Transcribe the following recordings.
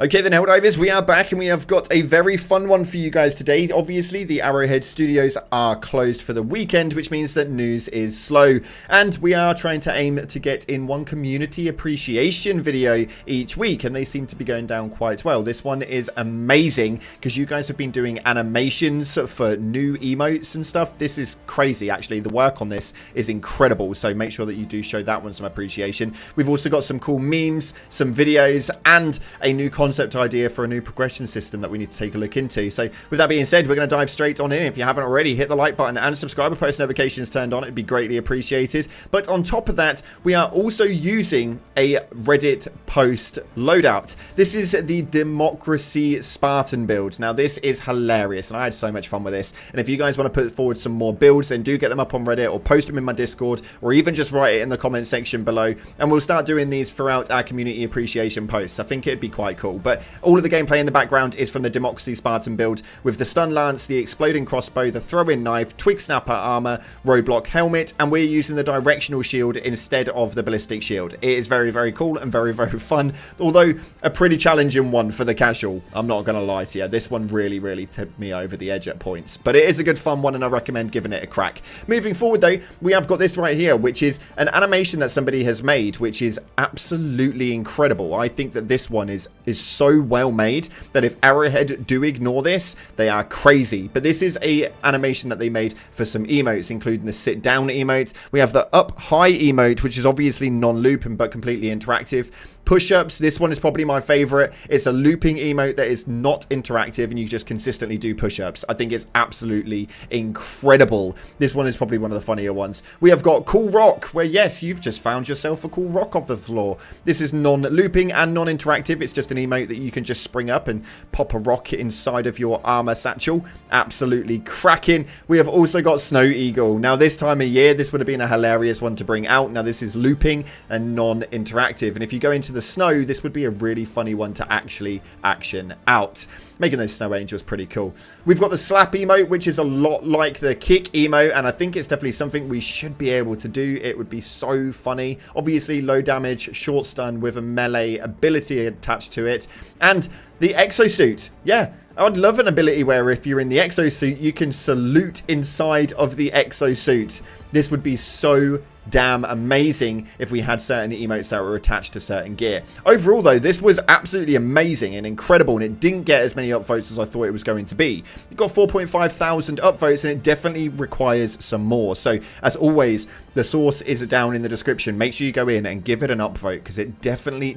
Okay then, Helldivers, we are back and we have got a very fun one for you guys today. Obviously, the Arrowhead studios are closed for the weekend, which means that news is slow. And we are trying to aim to get in one community appreciation video each week, and they seem to be going down quite well. This one is amazing because you guys have been doing animations for new emotes and stuff. This is crazy, actually. The work on this is incredible, so make sure that you do show that one some appreciation. We've also got some cool memes, some videos, and a new concept idea for a new progression system that we need to take a look into. So with that being said, we're going to dive straight on in. If you haven't already, hit the like button and subscribe and post notifications turned on. It'd be greatly appreciated. But on top of that, we are also using a Reddit post loadout. This is the Democracy Spartan build. Now this is hilarious and I had so much fun with this. And if you guys want to put forward some more builds, then do get them up on Reddit or post them in my Discord, or even just write it in the comment section below, and we'll start doing these throughout our community appreciation posts. I think it'd be quite cool. But all of the gameplay in the background is from the Democracy Spartan build, with the stun lance, the exploding crossbow, the throw-in knife, twig snapper armor, roadblock helmet, and we're using the directional shield instead of the ballistic shield. It is very, very cool and very, very fun, although a pretty challenging one for the casual. I'm not gonna lie to you, this one really tipped me over the edge at points, but it is a good fun one and I recommend giving it a crack. Moving forward though, we have got this right here, which is an animation that somebody has made, which is absolutely incredible. I think that this one is so well made that if Arrowhead do ignore this, they are crazy. But this is a animation that they made for some emotes, including the sit down emote. We have the up high emote, which is obviously non-looping but completely interactive. Push-ups, this one is probably my favorite. It's a looping emote that is not interactive and you just consistently do push-ups. I think it's absolutely incredible. This one is probably one of the funnier ones. We have got cool rock, where yes, you've just found yourself a cool rock off the floor. This is non-looping and non-interactive. It's just an emote that you can just spring up and pop a rock inside of your armor satchel. Absolutely cracking. We have also got snow eagle. Now this time of year, this would have been a hilarious one to bring out. Now this is looping and non-interactive, and if you go into the snow, this would be a really funny one to actually action out. Making those snow angels pretty cool. We've got the slap emote, which is a lot like the kick emote, and I think it's definitely something we should be able to do. It would be so funny. Obviously low damage, short stun with a melee ability attached to it. And the exosuit, yeah, I'd love an ability where if you're in the exosuit, you can salute inside of the exosuit. This would be so damn amazing if we had certain emotes that were attached to certain gear. Overall though, this was absolutely amazing and incredible, and it didn't get as many upvotes as I thought it was going to be. It got 4,500 upvotes and it definitely requires some more. So as always, the source is down in the description. Make sure you go in and give it an upvote because it definitely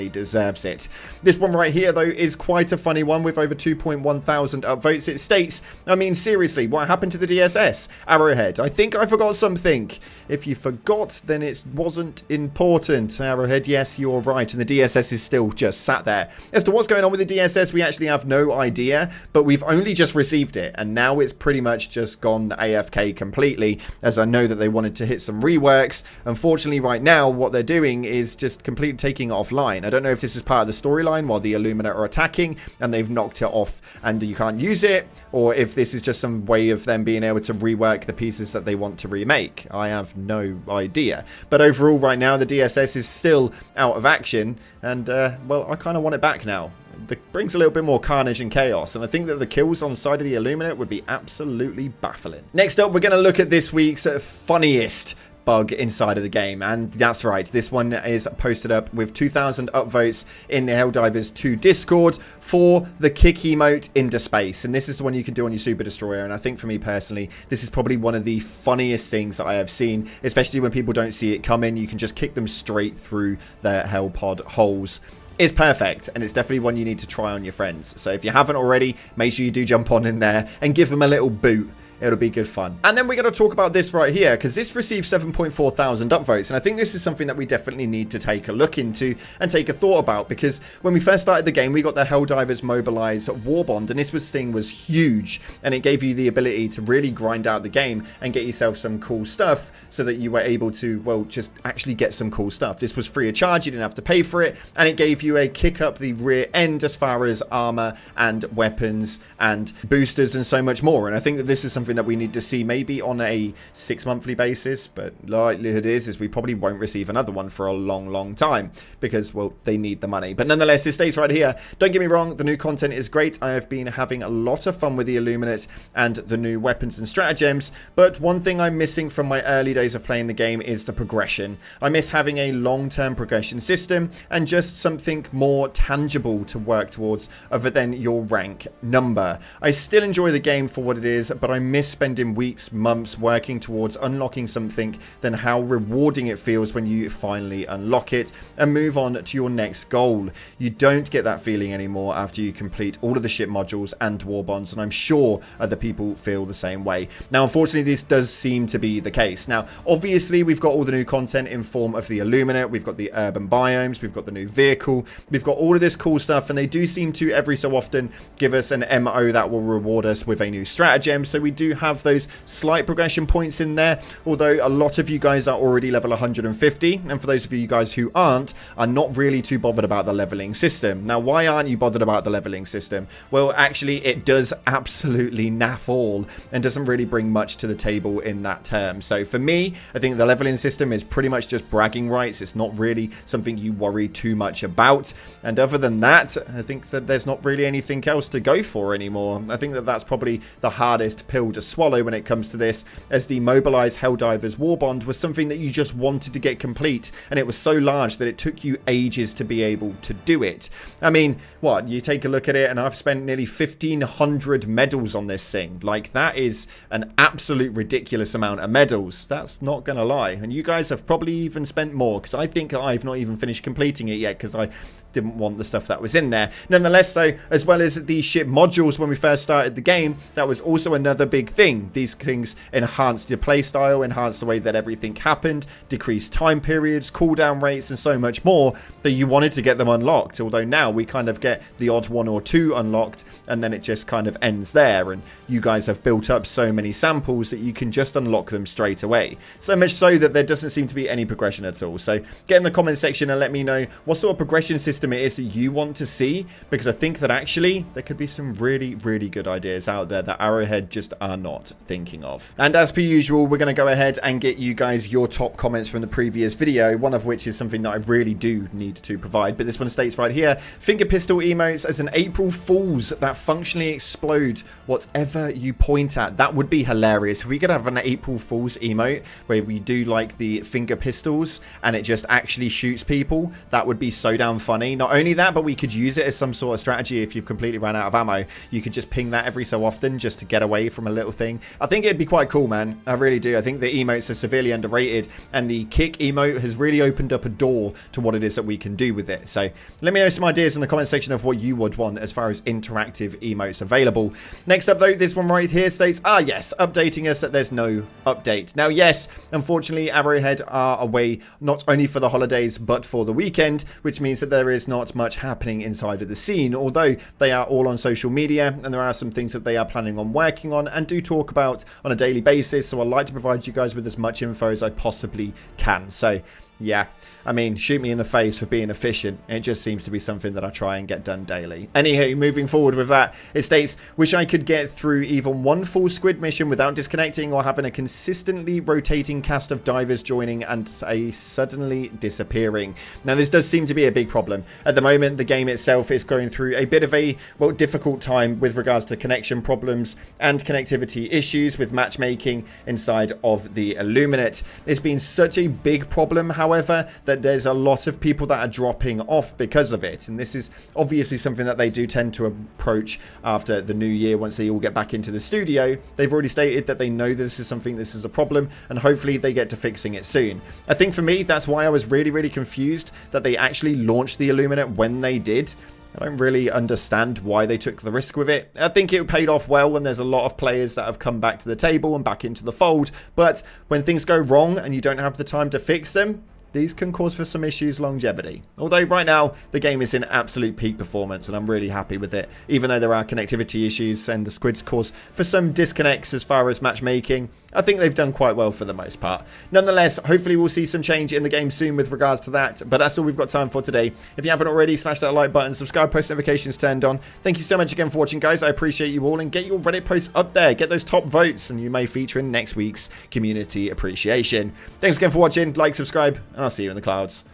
deserves it. This one right here though is quite a funny one with over 2,100 upvotes. It states, I mean seriously, what happened to the DSS? Arrowhead, I think I forgot something. If you forgot, then it wasn't important. Arrowhead, yes, you're right. And the DSS is still just sat there. As to what's going on with the DSS, we actually have no idea, but we've only just received it. And now it's pretty much just gone AFK completely, as I know that they wanted to hit some reworks. Unfortunately, right now, what they're doing is just completely taking it offline. I don't know if this is part of the storyline while the Illuminate are attacking and they've knocked it off and you can't use it, or if this is just some way of them being able to rework the pieces that they want to remake. I have no idea. But overall right now the DSS is still out of action, and well, I kind of want it back now. It brings a little bit more carnage and chaos, and I think that the kills on the side of the Illuminate would be absolutely baffling. Next up, we're going to look at this week's funniest bug inside of the game, and that's right, this one is posted up with 2,000 upvotes in the Helldivers 2 Discord for the kick emote into space, and this is the one you can do on your Super Destroyer. And I think for me personally, this is probably one of the funniest things that I have seen, especially when people don't see it coming. You can just kick them straight through the Hell Pod holes. It's perfect, and it's definitely one you need to try on your friends. So if you haven't already, make sure you do jump on in there and give them a little boot. It'll be good fun. And then we're going to talk about this right here, because this received 7,400 upvotes, and I think this is something that we definitely need to take a look into and take a thought about, because when we first started the game, we got the Helldivers mobilize war bond, and this thing was huge, and it gave you the ability to really grind out the game and get yourself some cool stuff so that you were able to, well, just actually get some cool stuff. This was free of charge, you didn't have to pay for it, and it gave you a kick up the rear end as far as armor and weapons and boosters and so much more. And I think that this is something something that we need to see maybe on a 6-monthly basis, but likelihood is we probably won't receive another one for a long time because, well, they need the money. But nonetheless, it states right here, don't get me wrong, the new content is great. I have been having a lot of fun with the Illuminate and the new weapons and stratagems, but one thing I'm missing from my early days of playing the game is the progression. I miss having a long-term progression system and just something more tangible to work towards other than your rank number. I still enjoy the game for what it is, but I miss spending weeks, months working towards unlocking something than how rewarding it feels when you finally unlock it and move on to your next goal. You don't get that feeling anymore after you complete all of the ship modules and war bonds, and I'm sure other people feel the same way. Now, unfortunately, this does seem to be the case. Now, obviously, we've got all the new content in form of the Illuminate, we've got the urban biomes, we've got the new vehicle, we've got all of this cool stuff, and they do seem to every so often give us an MO that will reward us with a new stratagem, so we do have those slight progression points in there, although a lot of you guys are already level 150, and for those of you guys who aren't, are not really too bothered about the leveling system. Now, why aren't you bothered about the leveling system? Well, actually, it does absolutely naff all and doesn't really bring much to the table in that term. So for me, I think the leveling system is pretty much just bragging rights. It's not really something you worry too much about, and other than that, I think that there's not really anything else to go for anymore. I think that that's probably the hardest pill to swallow when it comes to this, as the mobilize Helldivers war bond was something that you just wanted to get complete, and it was so large that it took you ages to be able to do it. I mean, what, you take a look at it, and I've spent nearly 1,500 medals on this thing. Like, that is an absolute ridiculous amount of medals. That's not gonna lie. And you guys have probably even spent more, because I think I've not even finished completing it yet, because I didn't want the stuff that was in there. Nonetheless, though, as well as the ship modules when we first started the game, that was also another big thing. These things enhanced your playstyle, enhanced the way that everything happened, decreased time periods, cooldown rates, and so much more that you wanted to get them unlocked. Although now we kind of get the odd one or two unlocked, and then it just kind of ends there. And you guys have built up so many samples that you can just unlock them straight away. So much so that there doesn't seem to be any progression at all. So get in the comment section and let me know what sort of progression system it is that you want to see, because I think that actually there could be some really good ideas out there that Arrowhead just are not thinking of. And as per usual, we're going to go ahead and get you guys your top comments from the previous video, one of which is something that I really do need to provide, but this one states right here, finger pistol emotes as an April Fool's that functionally explode whatever you point at. That would be hilarious if we could have an April Fool's emote where we do like the finger pistols and it just actually shoots people. That would be so damn funny. Not only that, but we could use it as some sort of strategy. If you've completely ran out of ammo, you could just ping that every so often just to get away from a little thing. I think it'd be quite cool, man. I really do. I think the emotes are severely underrated, and the kick emote has really opened up a door to what it is that we can do with it. So let me know some ideas in the comment section of what you would want as far as interactive emotes available. Next up though, this one right here states, yes, updating us that there's no update. Now yes, unfortunately Arrowhead are away not only for the holidays but for the weekend, which means that there is not much happening inside of the scene, although they are all on social media and there are some things that they are planning on working on and do talk about on a daily basis. So I'd like to provide you guys with as much info as I possibly can. So yeah, I mean, shoot me in the face for being efficient. It just seems to be something that I try and get done daily. Anywho, moving forward with that, it states, wish I could get through even one full squid mission without disconnecting or having a consistently rotating cast of divers joining and a suddenly disappearing. Now, this does seem to be a big problem. At the moment, the game itself is going through a bit of a, well, difficult time with regards to connection problems and connectivity issues with matchmaking inside of the Illuminate. It's been such a big problem, however, that there's a lot of people that are dropping off because of it, and this is obviously something that they do tend to approach after the new year once they all get back into the studio. They've already stated that they know this is a problem, and hopefully they get to fixing it soon. I think for me, that's why I was really confused that they actually launched the Illuminate when they did. I don't really understand why they took the risk with it. I think it paid off well, and there's a lot of players that have come back to the table and back into the fold, but when things go wrong and you don't have the time to fix them, these can cause for some issues longevity. Although right now the game is in absolute peak performance and I'm really happy with it, even though there are connectivity issues and the squids cause for some disconnects as far as matchmaking. I think they've done quite well for the most part. Nonetheless, hopefully we'll see some change in the game soon with regards to that, but that's all we've got time for today. If you haven't already, smash that like button, subscribe, post notifications turned on. Thank you so much again for watching, guys. I appreciate you all, and get your Reddit posts up there, get those top votes, and you may feature in next week's community appreciation. Thanks again for watching, like, subscribe, and I'll see you in the clouds.